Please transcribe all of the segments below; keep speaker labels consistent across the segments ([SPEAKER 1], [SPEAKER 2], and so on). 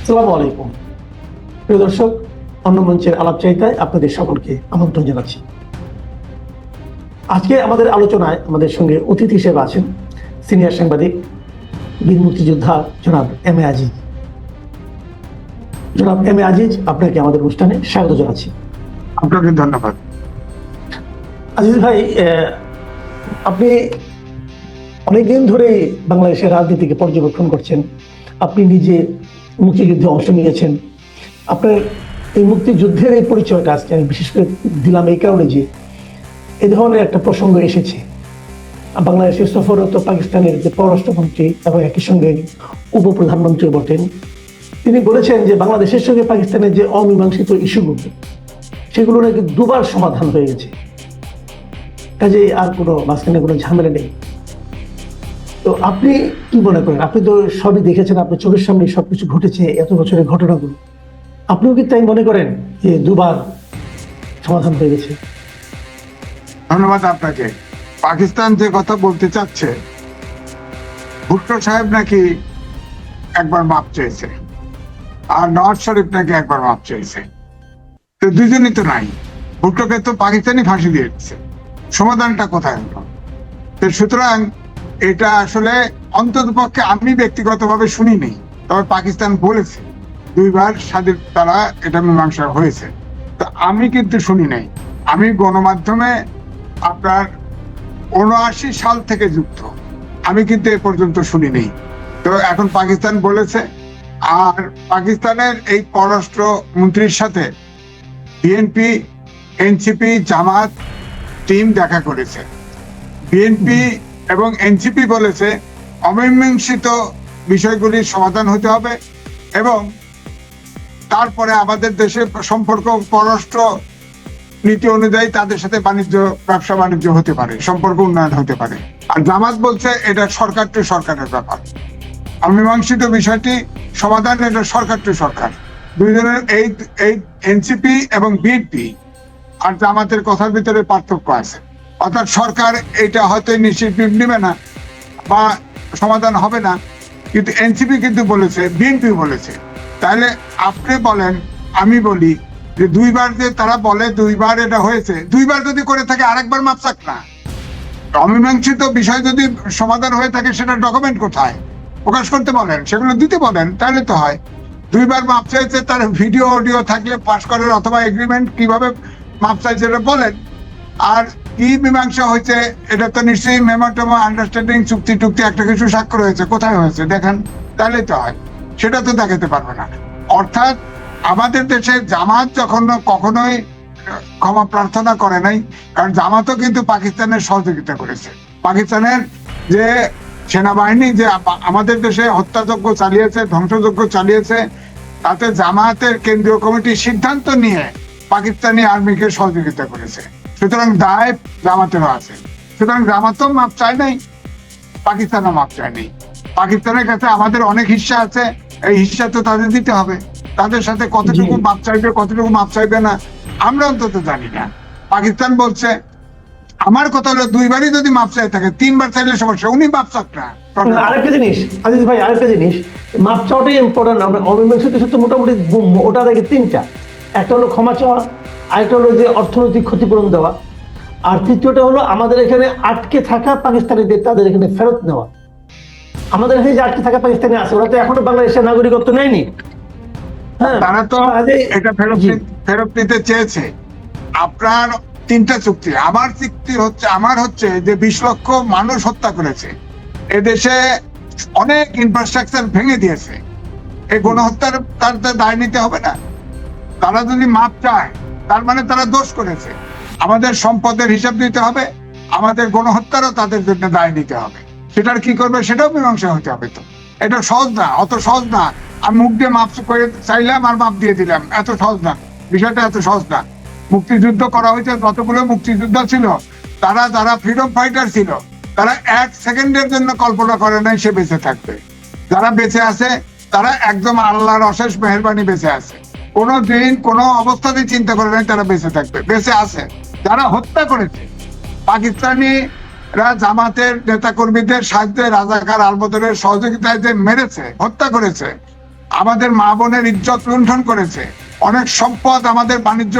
[SPEAKER 1] আসসালামু আলাইকুম প্রিয় দর্শক, অন্য মঞ্চের আলাপচারিতায় আপনাদের সকলকে আমন্ত্রণ জানাচ্ছি। আজকে আমাদের আলোচনায় আমাদের সঙ্গে অতিথি হিসেবে আছেন সিনিয়র সাংবাদিক বীর মুক্তিযোদ্ধা জনাব এম এ আজিজ। জনাব এম এ আজিজ, আপনাকে আমাদের অনুষ্ঠানে স্বাগত জানাচ্ছি।
[SPEAKER 2] আপনাকে ধন্যবাদ।
[SPEAKER 1] আজিজ ভাই, আপনি অনেকদিন ধরে বাংলাদেশের রাজনীতিকে পর্যবেক্ষণ করছেন। আপনি নিজে মুক্তিযুদ্ধে অংশ নিয়েছেন। আপনার এই মুক্তিযুদ্ধের এই পরিচয়টা আজকে আমি বিশেষ করে দিলাম এই কারণে যে এই ধরনের একটা প্রসঙ্গ এসেছে। বাংলাদেশের সফররত পাকিস্তানের যে পররাষ্ট্রমন্ত্রী এবং একই সঙ্গে উপপ্রধানমন্ত্রী বটেন, তিনি বলেছেন যে বাংলাদেশের সঙ্গে পাকিস্তানের যে অমীমাংসিত ইস্যুগুলো, সেগুলো নাকি দুবার সমাধান হয়ে গেছে, কাজে আর কোনো মাঝখানে কোনো ঝামেলা নেই। তো আপনি কি মনে করেন? আপনি তো সবই দেখেছেন, আপনার চোখের সামনে সবকিছু ঘটেছে, এত বছরের ঘটনাগুলো। আপনিও কি তাই মনে করেন যে দুবার সমাধান হয়ে গেছে?
[SPEAKER 2] ধন্যবাদ আপনাকে। পাকিস্তান যে কথা বলতে চাচ্ছে, ভুট্টো সাহেব নাকি একবার মাপ চেয়েছে, আর নওয়াজ শরীফ নাকি একবার মাপ চেয়েছে। তো দুজনই তো নাই। ভুট্টোকে তো পাকিস্তানি ফাঁসি দিয়ে দিচ্ছে, সমাধানটা কোথায় হলো? তো সুতরাং এটা আসলে অন্তত পক্ষে আমি ব্যক্তিগতভাবে শুনিনি, তবে পাকিস্তান বলেছে দুইবার স্বাধীন তারা এটা মীমাংসা হয়েছে। তো আমি কিন্তু শুনি নাই। আমি গণমাধ্যমে আপনার ৭৯ সাল থেকে যুক্ত, আমি কিন্তু এ পর্যন্ত শুনিনি। তো এখন পাকিস্তান বলেছে, আর পাকিস্তানের এই পররাষ্ট্র মন্ত্রীর সাথে বিএনপি, এনসিপি, জামাত টিম দেখা করেছে। বিএনপি এবং এনসিপি বলেছে অমীমাংসিত বিষয়গুলির সমাধান হতে হবে এবং তারপরে আমাদের দেশে সম্পর্ক পররাষ্ট্র নীতি অনুযায়ী তাদের সাথে ব্যবসা বাণিজ্য হতে পারে, সম্পর্ক উন্নয়ন হতে পারে। আর জামাত বলছে এটা সরকার টু সরকারের ব্যাপার, অমীমাংসিত বিষয়টি সমাধান এটা সরকার টু সরকার। দুইজনের এই এনসিপি এবং বিএনপি আর জামাতের কথার ভিতরে পার্থক্য আছে। অর্থাৎ সরকার এটা হয়তো ইনিশিয়েটিভ নেবে না বা সমাধান হবে না, কিন্তু এনসিপি কিন্তু বলেছে, বিএনপি বলেছে। তাহলে আপনি বলেন, আমি বলি যে দুইবার যে তারা বলে দুইবার এটা হয়েছে, দুইবার যদি করে থাকে আরেকবার মাপ চাক না। অমীমাংসিত বিষয় যদি সমাধান হয়ে থাকে সেটা ডকুমেন্ট কোথায় প্রকাশ করতে বলেন, সেগুলো দিতে বলেন, তাহলে তো হয়। দুইবার মাপ চাইছে, তার ভিডিও অডিও থাকলে পাশ করেন, অথবা এগ্রিমেন্ট কিভাবে মাপ চাইছে এটা বলেন। আর কি মীমাংসা হয়েছে এটা তো নিশ্চয়ই মেমোরেন্ডাম আন্ডারস্ট্যান্ডিং, চুক্তি টুক্তি একটা কিছু স্বাক্ষর হয়েছে, কোথায় হয়েছে দেখেন, তাহলে তো হয়। সেটা তো দেখাতে পারবে না। অর্থাৎ আমাদের দেশে জামাত যখন কখনোই ক্ষমা প্রার্থনা করে নাই, কারণ জামাতও কিন্তু পাকিস্তানের সহযোগিতা করেছে। পাকিস্তানের যে সেনাবাহিনী যে আমাদের দেশে হত্যাযজ্ঞ চালিয়েছে, ধ্বংসযজ্ঞ চালিয়েছে, তাতে জামাতের কেন্দ্রীয় কমিটি সিদ্ধান্ত নিয়ে পাকিস্তানি আর্মিকে সহযোগিতা করেছে। সুতরাং দায় জামাতেরও আছে। সুতরাং জামাতও মাপ চায় নাই, পাকিস্তানও মাপ চায় নাই। পাকিস্তানের কাছে আমাদের অনেক হিস্সা আছে, এই হিস্সা তো তাদের দিতে হবে। তাদের সাথে কতটুকু মাপ চাইবে, কতটুকু মাপ চাইবে না আমরা অন্তত জানি না। পাকিস্তান বলছে, আমার কথা হলো দুইবারই যদি মাপ চাই থাকে, তিনবার চাইলে সমস্যা, উনি মাপ চাক না।
[SPEAKER 1] আরেকটা জিনিস আজিজ ভাই, আরেকটা জিনিস, মাপ চাওয়াটাই ইম্পর্টেন্ট। আমরা অমীমাংসিত সূত্র মোটামুটি ওটা দেখে তিনটা। একটা হলো ক্ষমা চাওয়া, আরেকটা হলো যে অর্থনৈতিক ক্ষতিপূরণ দেওয়া, আর তৃতীয়টা হলো আমাদের এখানে আটকে থাকা পাকিস্তানিদের তাদের এখানে ফেরত নেওয়া। আমাদের এখানে যে আটকে থাকা পাকিস্তানি আছে, ওরা তো এখনো বাংলাদেশের নাগরিকত্ব নেয়নি।
[SPEAKER 2] তারা তো এটা ফেরত নিতে চেয়েছে। আপনার তিনটা চুক্তি, আমার হচ্ছে যে 20 লক্ষ মানুষ হত্যা করেছে, এদেশে অনেক ইনফ্রাস্ট্রাকচার ভেঙে দিয়েছে, এই গণহত্যার তার দায় নিতে হবে না? তারা যদি মাপ চায় তার মানে তারা দোষ করেছে। আমাদের সম্পদের হিসাব দিতে হবে, আমাদের গণহত্যারও তাদের জন্য দায় নিতে হবে। সেটার কি করবে সেটাও মীমাংসা হতে হবে। তো এটা সহজ না, অত সহজ না। আমি মুখ দিয়ে মাপ করে চাইলাম আর মাপ দিয়ে দিলাম, এত সহজ না বিষয়টা, এত সহজ না। মুক্তিযুদ্ধ করা হয়েছে, যতগুলো মুক্তিযোদ্ধা ছিল তারা যারা ফ্রিডম ফাইটার ছিল, তারা 1 সেকেন্ডের জন্য কল্পনা করে নাই সে বেঁচে থাকবে। যারা বেঁচে আছে তারা একদম আল্লাহর অশেষ মেহেরবানি বেঁচে আছে, কোনো দিন কোনো অবস্থাতেই চিন্তা করে নাই তারা বেঁচে থাকবে, বেঁচে আছে। যারা হত্যা করেছে, পাকিস্তানিরা জামাতের নেতা কর্মীদের সাহায্যে রাজাকার আলবদরের সহযোগিতায় যে মেরেছে, হত্যা করেছে, আমাদের মা বোনের ইজ্জত লুণ্ঠন করেছে, অনেক সম্পদ আমাদের বাণিজ্য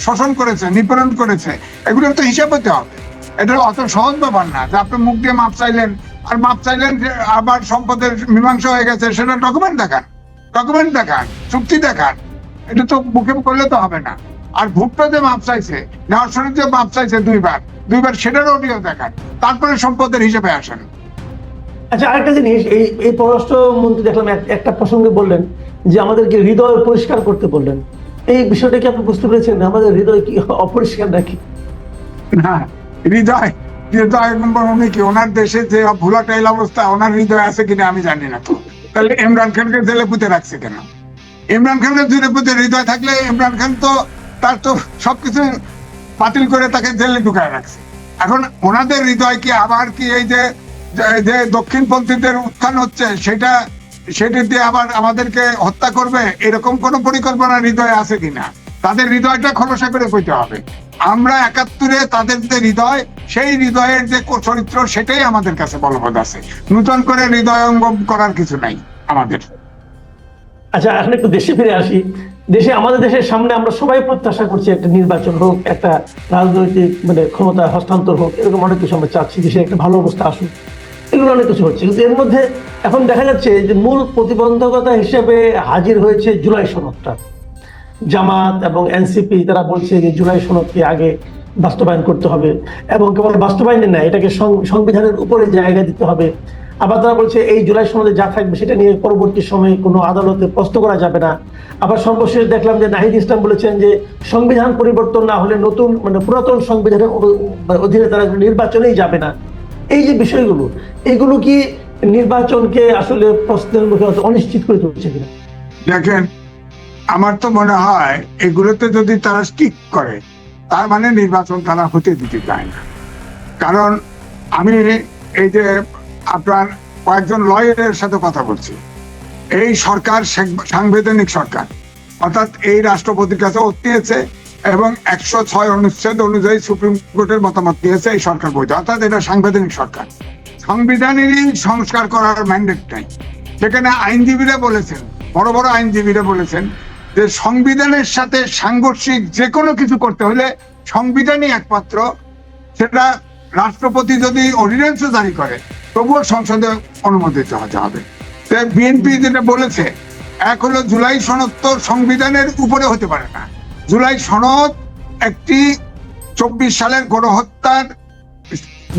[SPEAKER 2] শোষণ করেছে, নিপীড়ন করেছে, এগুলোর তো হিসাব হতে হবে। এটা অত সহজ ব্যাপার না যে আপনি মুখ দিয়ে মাপ চাইলেন আর মাপ চাইলেন যে আবার সম্পদের মীমাংসা হয়ে গেছে, সেটা ডকুমেন্ট দেখান, চুক্তি দেখান। এটা তো মুখে করলে তো হবে না। আর ভুট্টো যে মাপ চাইছে, নওয়াজ শরীফ যে মাপ চাইছে দুইবার সেটার অডিও দেখান, তারপরে সম্পদের হিসেবে আসেন।
[SPEAKER 1] আচ্ছা, আরেকটা জিনিস, এই পররাষ্ট্রমন্ত্রী দেখলাম একটা প্রসঙ্গে বললেন যে আমাদেরকে হৃদয় পরিষ্কার করতে বললেন। এই বিষয়টা কি আপনি বুঝতে পেরেছেন? আমাদের হৃদয় কি অপরিষ্কার নাকি?
[SPEAKER 2] না, হৃদয় উনি কি ওনার দেশে যে ভোলাটাইল অবস্থা, ওনার হৃদয় আছে কিনা আমি জানি না। তো তাহলে ইমরান খানকে জেলে পুঁতে রাখছে কেন? ইমরান খানকে জেলে পুঁতে হৃদয় থাকলে ইমরান খান তো তার তো সবকিছু বাতিল করে তাকে জেলে ঢুকায় রাখছে। এখন ওনাদের হৃদয় কি আবার কি এই যে দক্ষিণপন্থীদের উত্থান হচ্ছে সেটা দিয়ে আবার আমাদেরকে হত্যা করবে, এরকম কোন পরিকল্পনা হৃদয়ে আছে কিনা? তাদের হৃদয়টা খোলসা করে কইতে হবে। আমরা ৭১-এ তাদের যে হৃদয়, সেই হৃদয়ের যে চরিত্র, সেটাই আমাদের কাছে বলবৎ আছে। নতুন করে হৃদয়ঙ্গম করার কিছু নাই আমাদের।
[SPEAKER 1] আচ্ছা, এখন একটু দেশে ফিরে আসি। আমাদের দেশের সামনে আমরা সবাই প্রত্যাশা করছি একটা নির্বাচন হোক, একটা রাজনৈতিক ক্ষমতা হস্তান্তর হোক, এরকম অনেক কিছু আমরা চাচ্ছি, দেশে একটা ভালো অবস্থা আসুক, এগুলো অনেক কিছু হচ্ছে। কিন্তু এর মধ্যে এখন দেখা যাচ্ছে যে মূল প্রতিবন্ধকতা হিসেবে হাজির হয়েছে জুলাই সনদটা। জামাত এবং এনসিপি তারা বলছে যে জুলাই সনদকে আগে বাস্তবায়ন করতে হবে, এবং কেবল বাস্তবায়নে না, এটাকে সংবিধানের উপরে জায়গা দিতে হবে। আবার তারা বলছে এই জুলাই সনদে যা থাকবে সেটা নিয়ে পরবর্তী সময়ে কোনো আদালতে প্রশ্ন করা যাবে না। আবার সর্বশেষ দেখলাম যে নাহিদ ইসলাম বলেছেন যে সংবিধান পরিবর্তন না হলে নতুন পুরাতন সংবিধানের অধীনে তারা নির্বাচনেই যাবে না। এই যে বিষয়গুলো, এগুলো কি নির্বাচনকে আসলে প্রশ্নের মুখে অনিশ্চিত করে তুলছে কিনা?
[SPEAKER 2] দেখেন, আমার তো মনে হয় এগুলোতে যদি তারা স্টিক করে, তার মানে নির্বাচন তারা হতে দিতে চায় না। কারণ আমি এই যে আপনার কয়েকজন লয়ারের সাথে কথা বলছি, এই সরকার সাংবিধানিক সরকার, অর্থাৎ এই রাষ্ট্রপতির কাছে ওত নিয়েছে এবং ১০৬ অনুচ্ছেদ অনুযায়ী সুপ্রিম কোর্টের মতামত নিয়েছে এই সরকার বৈধ, অর্থাৎ এটা সাংবিধানিক সরকার। সংবিধানেরই সংস্কার করার ম্যান্ডেট নাই। সেখানে আইনজীবীরা বলেছেন, বড় বড় আইনজীবীরা বলেছেন যে সংবিধানের সাথে সাংঘর্ষিক যে কোনো কিছু করতে হলে সংবিধানই একমাত্র, সেটা রাষ্ট্রপতি যদি অর্ডিন্যান্সও জারি করে তবুও সংসদে অনুমোদিত হতে হবে। বিএনপি যেটা বলেছে, এক হলো জুলাই সনদ তো সংবিধানের উপরে হতে পারে না। জুলাই সনদ একটি ২৪ সালের গণহত্যার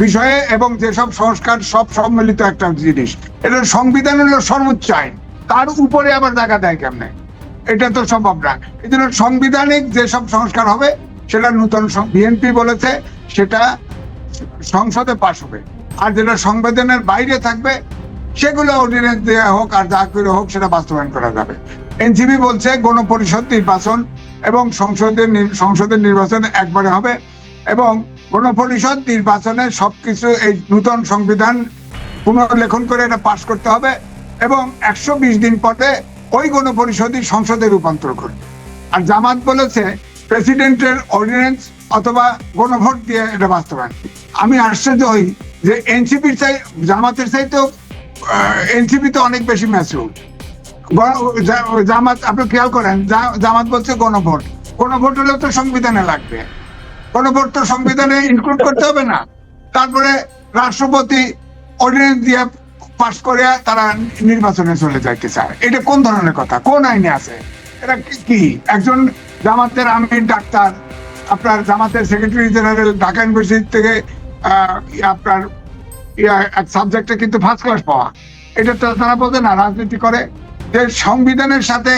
[SPEAKER 2] বিষয়ে এবং যেসব সংস্কার সব সম্মিলিত একটা জিনিস, এটা সংবিধান হলো সর্বোচ্চ আইন, তার উপরে আবার জায়গা দেয় কেমনে? এটা তো সম্ভব না। এই জন্য সাংবিধানিক যেসব সংস্কার হবে সেটা নতুন, বিএনপি বলেছে সেটা সংসদে পাশ হবে, আর যেটা সংবিধানের বাইরে থাকবে সেগুলো অর্ডিন্যান্স দেওয়া হোক আর যা করে হোক সেটা বাস্তবায়ন করা যাবে। এনসিপি বলছে গণপরিষদ নির্বাচন এবং সংসদের নির্বাচন একবারে হবে, এবং গণপরিষদ নির্বাচনে সবকিছু এই নতুন সংবিধান পুনর্লেখন করে এটা পাশ করতে হবে, এবং ১২০ দিন পরে ওই গণপরিষদই সংসদে রূপান্তর করবে। আর জামাত বলেছে প্রেসিডেন্টের অর্ডিন্যান্স অথবা গণভোট দিয়ে এটা বাস্তবায়ন। আমি আশ্চর্য হই যে এনসিপির চাই, জামাতের চাইতেও এনসিপি তো অনেক বেশি ম্যাচিউর। জামাত, আপনি খেয়াল করেন, জামাত বলছে গণভোট হলেও তো সংবিধানে লাগবে, গণভোট তো সংবিধানে ইনক্লুড করতে হবে না। তারপরে রাষ্ট্রপতি অর্ডিন্যান্স দিয়ে পাশ করে তারা নির্বাচনে চলে যাইতে চায়। এটা কোন ধরনের কথা? কোন আইনে আছে এটা? কি একজন জামাতের আমির ডাক্তার, আপনার জামাতের সেক্রেটারি জেনারেল ঢাকা ইউনিভার্সিটি থেকে আপনার সাবজেক্টে কিন্তু ফার্স্ট ক্লাস পাওয়া, এটা তো তারা বলতে না রাজনীতি করে যে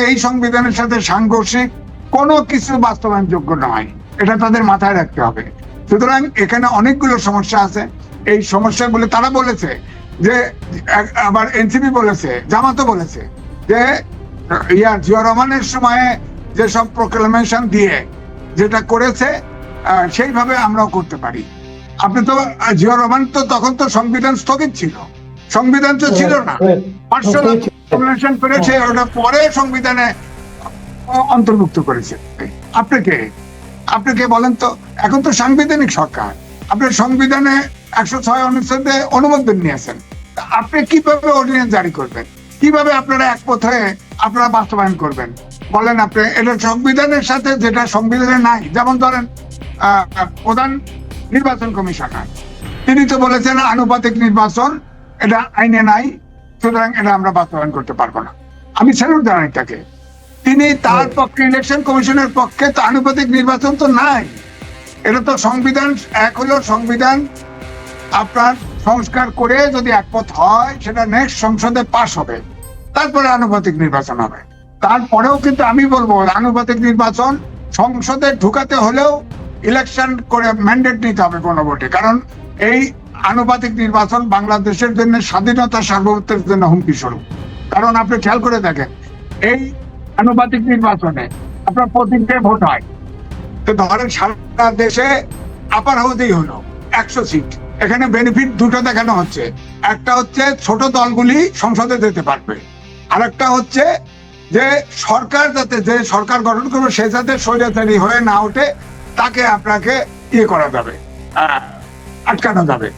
[SPEAKER 2] এই সংবিধানের সাথে সাংঘর্ষিক কোনো কিছু বাস্তবায়নযোগ্য নয়, এটা তাদের মাথায় রাখতে হবে। সুতরাং এখানে অনেকগুলো সমস্যা আছে। এই সমস্যাগুলো তারা বলেছে যে, আবার এনসিপি বলেছে, জামাতও বলেছে যে জিয়া রহমানের সময়ে যেসব প্রোক্লামেশন দিয়ে যেটা করেছে সেইভাবে আমরাও করতে পারি। আপনি তো জিয়া রহমান তো তখন তো সংবিধান স্থগিত ছিল, সংবিধান তো ছিল না, পার্সোনাল করেছে, ওটা পরে সংবিধানে অন্তর্ভুক্ত করেছে। আপনি কে বলেন তো? এখন তো সাংবিধানিক সরকার, আপনি সংবিধানে ১০৬ অনুচ্ছেদে অনুমোদন নিয়েছেন, আপনি কিভাবে অর্ডিন্যান্স জারি করবেন? কিভাবে আপনারা একমত হয়ে আপনারা বাস্তবায়ন করবেন বলেন? আপনি এটা সংবিধানের সাথে, যেটা সংবিধানে নাই। যেমন ধরেন প্রধান নির্বাচন কমিশনার, তিনি তো বলেছেন আনুপাতিক নির্বাচন এটা আইনে নাই, সুতরাং এটা আমরা বাস্তবায়ন করতে পারবো না। আমি স্যালুট জানাই তাকে। তিনি তার পক্ষে, ইলেকশন কমিশনের পক্ষে তো আনুপাতিক নির্বাচন তো নাই। এটা তো সংবিধান, এক হলো সংবিধান আপনার সংস্কার করে যদি একমত হয় সেটা নেক্সট সংসদে পাস হবে, তারপরে আনুপাতিক নির্বাচন হবে। তারপরেও কিন্তু আমি বলবো আনুপাতিক নির্বাচন সংসদে ঢুকাতে হলেও ইলেকশন করে ম্যান্ডেট নিতে হবে গণভোটে, কারণ এই আনুপাতিক নির্বাচন বাংলাদেশের জন্য স্বাধীনতা সার্বভৌমত্বের জন্য হুমকি স্বরূপ। কারণ আপনি খেয়াল করে দেখেন, এই আনুপাতিক নির্বাচনে আপনার প্রতিদিন ভোট হয়, তো ধরেন সারা দেশে আপার হাউসেই হলো 100 সিট। এখানে বেনিফিট দুটো দেখানো হচ্ছে, একটা হচ্ছে ছোট দলগুলি সংসদে যেতে পারবে, আর একটা হচ্ছে যে সরকার যাতে, যে সরকার গঠন করবে সে যাতে স্বৈরাচারী হয়ে না ওঠে, তাকে আপনাকে ইয়ে করা যাবে, আটকানো যাবে।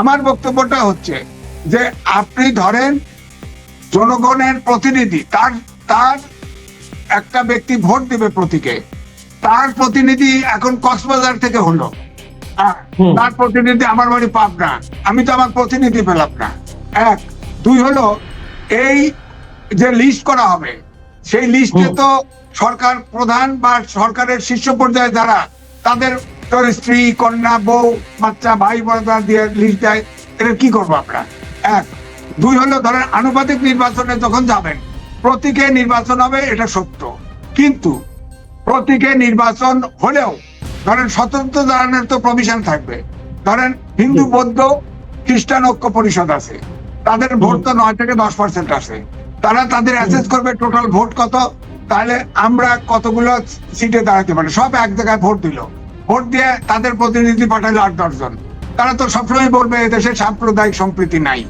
[SPEAKER 2] আমার বক্তব্যটা হচ্ছে যে আপনি ধরেন জনগণের প্রতিনিধি, তার একটা ব্যক্তি ভোট দেবে প্রতীকে, তার প্রতিনিধি এখন কক্সবাজার থেকে হলো, তার প্রতিনিধি আমার বাড়ি পাবনা, আমি তো আমার প্রতিনিধি পেলাম না। এক, দুই হলো এই যে লিস্ট করা হবে, সেই লিস্টে তো সরকার প্রধান বা সরকারের শীর্ষ পর্যায়ে যারা, তাদের স্ত্রী, কন্যা, বউ, বাচ্চা, ভাই বোনেরা দিয়ে লিস্ট দেয়। এটা কি করবো আমরা? এক। দুই হলো ধরেন আনুপাতিক নির্বাচনে যখন যাবেন, প্রতীকে নির্বাচন হবে, এটা সত্য, কিন্তু প্রতীকে নির্বাচন হলেও ধরেন স্বতন্ত্র দানের তো প্রভিশন থাকবে। ধরেন হিন্দু, বৌদ্ধ, খ্রিস্টান ঐক্য পরিষদ আছে, তাদের ভোট তো 9 থেকে 10% আছে। তারা তাদের অ্যাসেস করবে টোটাল ভোট কত, তাহলে আমরা কতগুলো সিটে দাঁড়াতে পারি। সব এক জায়গায় ভোট দিল, ভোট দিয়ে তাদের প্রতিনিধি পাঠালো 8-10 জন। তারা তো সবসময় বলবে এদেশে সাম্প্রদায়িক সম্প্রীতি নাই।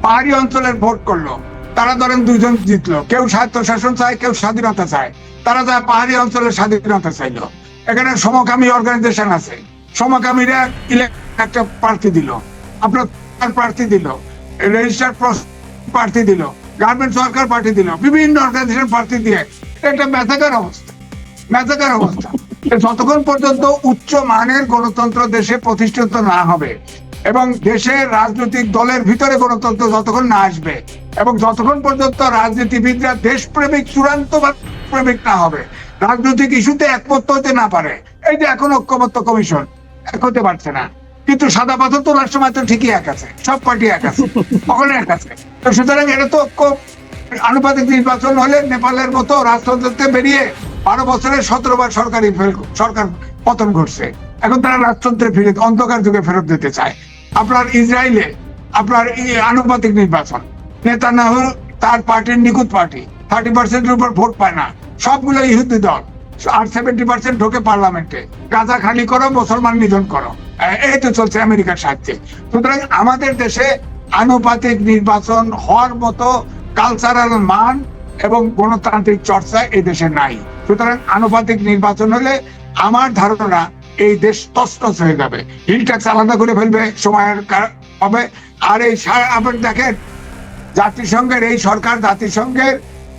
[SPEAKER 2] পাহাড়ি অঞ্চলের ভোট করলো, তারা ধরেন 2 জন জিতলো, কেউ স্বায়ত্তশাসন চায়, কেউ স্বাধীনতা চায়, তারা যায় পাহাড়ি অঞ্চলের স্বাধীনতা চাইলো। এখানে সমকামী অর্গানাইজেশন আছে, সমকামীরা একটা প্রার্থী দিল, আপনার প্রার্থী দিল, রেজিস্টার্ড প্রার্থী দিল, গার্মেন্টস ওয়ার্কার পার্টি দিল, বিভিন্ন অর্গানাইজেশন প্রার্থী দিয়ে একটা মেধাকার অবস্থা, মেধাকার অবস্থা। যতক্ষণ পর্যন্ত উচ্চ মানের গণতন্ত্র দেশে প্রতিষ্ঠিত না হবে এবং দেশের রাজনৈতিক দলের ভিতরে গণতন্ত্র যতক্ষণ না আসবে এবং যতক্ষণ পর্যন্ত রাজনীতিবিদরা দেশপ্রেমিক, চূড়ান্ত প্রেমিক না হবে, রাজনৈতিক ইস্যুতে একমত হতে না পারে, এই যে এখন ঐক্যমত্য কমিশন এক হতে পারছে না, কিন্তু সাদা পাথর তোলার সময় তো ঠিকই এক আছে, সব পার্টি এক আছে, কখনো এক আছে। তো সুতরাং এটা তো আনুপাতিক নির্বাচন হলে নেপালের মতো রাজতন্ত্রতে বেরিয়ে 12 বছরে 17 বার সরকার পতন ঘটছে। এখন তারা রাজতন্ত্রে ফিরে, অন্ধকার যুগে ফেরত দিতে চায়। আপনার ইসরায়েলে আপনার আনুপাতিক নির্বাচন, নেতানিয়াহু তার পার্টির নিখুঁত পার্টি 30%-এর উপর ভোট পায় না, সবগুলো ইহুদি দল, আর 70% ঢোকে পার্লামেন্টে। গাজা খালি করো, মুসলমান নিধন করো, এই তো চলছে আমেরিকার সাহায্যে। সুতরাং আমাদের দেশে আনুপাতিক নির্বাচন হওয়ার মতো কালচারাল মান এবং গণতান্ত্রিক চর্চা এই দেশে নাই। সুতরাং আনুপাতিক নির্বাচন হলে আমার ধারণা এই দেশ তছনছ হয়ে যাবে, হিল ট্যাক্স আলাদা করে ফেলবে, সময়ের হবে। আর এই আপনি দেখেন জাতিসংঘের এই সরকার জাতিসংঘের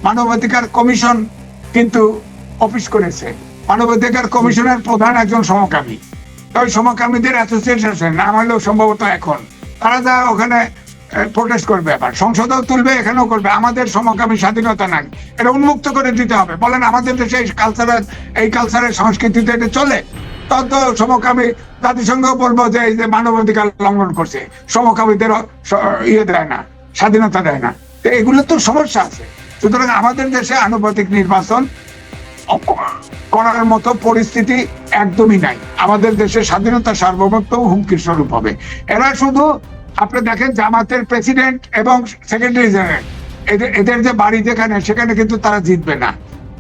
[SPEAKER 2] মানবাধিকার কমিশন কিন্তু অফিস করেছে। মানবাধিকার কমিশনের প্রধান একজন সমকামী, ওই সমকামীদের অ্যাসোসিয়েশন নাম হলেও সম্ভবত এখন তারা যা ওখানে প্রোটেস্ট করবে, আবার সংসদেও তুলবে, এখানেও করবে। আমাদের সমকামী স্বাধীনতা নাই, এটা উন্মুক্ত করে দিতে হবে। বলেন আমাদের দেশে এই কালচারের সংস্কৃতিতে এটা চলে, তখন তো সমকামী জাতিসংঘ বলবো যে এই যে মানবাধিকার লঙ্ঘন করছে, সমকামীদের ইয়ে দেয় না, স্বাধীনতা দেয় না। তো এগুলো তো সমস্যা আছে। সুতরাং আমাদের দেশে আনুপাতিক নির্বাচন করার মতো পরিস্থিতি একদমই নাই। আমাদের দেশে স্বাধীনতা সার্বভৌমত্ব হুমকির স্বরূপ হবে। এরা শুধু আপনি দেখেন জামাতের প্রেসিডেন্ট এবং সেক্রেটারি জেনারেল, এদের যে বাড়ি যেখানে, সেখানে কিন্তু তারা জিতবে না,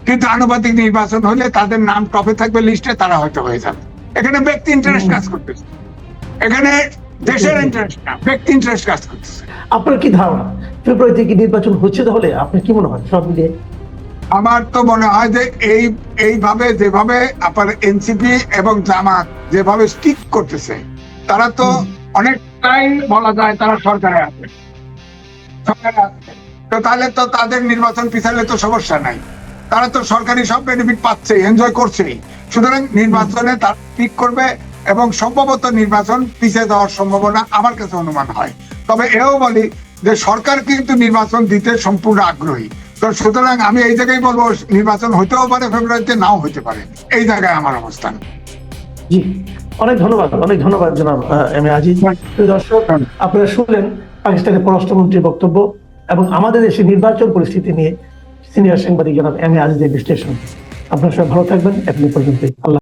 [SPEAKER 2] কিন্তু আনুপাতিক নির্বাচন হলে তাদের নাম টপে থাকবে লিস্টে, তারা হয়তো হয়ে যাবে। এখানে ব্যক্তি ইন্টারেস্ট কাজ করতেছে, এখানে দেশের ইন্টারেস্ট না, ব্যক্তি ইন্টারেস্ট কাজ করতেছে।
[SPEAKER 1] আপনার কি ধারণা ফেব্রুয়ারিতে কি নির্বাচন হচ্ছে? তাহলে আপনার কি মনে হয় সব মিলিয়ে?
[SPEAKER 2] আমার তো মনে হয় যে এইভাবে যেভাবে আপনার এনসিপি এবং জামাত যেভাবে স্টিক করতেছে, তারা তো অনেকটাই বলা যায় তারা সরকারে আছে। তো তাহলে তো তাদের নির্বাচন পিছালে তো সমস্যা নাই, তারা তো সরকারি সব বেনিফিট পাচ্ছে, এনজয় করছেই। সুতরাং নির্বাচনে তারা ঠিক করবে এবং সম্ভবত নির্বাচন পিছিয়ে যাওয়ার সম্ভাবনা আমার কাছে অনুমান হয়। তবে এও বলি যে সরকার কিন্তু নির্বাচন দিতে সম্পূর্ণ আগ্রহী। তো সুতরাং আমি এই জায়গায় বলবো নির্বাচন হইতেও পারে ফেব্রুয়ারিতে, নাও হইতে পারে। এই জায়গায় আমার অবস্থান।
[SPEAKER 1] জি, অনেক ধন্যবাদ জনাব এম এ আজিজ। প্রিয় দর্শক, আপনারা শুনলেন পাকিস্তানের পররাষ্ট্রমন্ত্রীর বক্তব্য এবং আমাদের দেশে নির্বাচন পরিস্থিতি নিয়ে সিনিয়র সাংবাদিক জনাব এম এ আজিজের বিশ্লেষণ। আপনারা সবাই ভালো থাকবেন, এখন পর্যন্তই। আল্লাহ।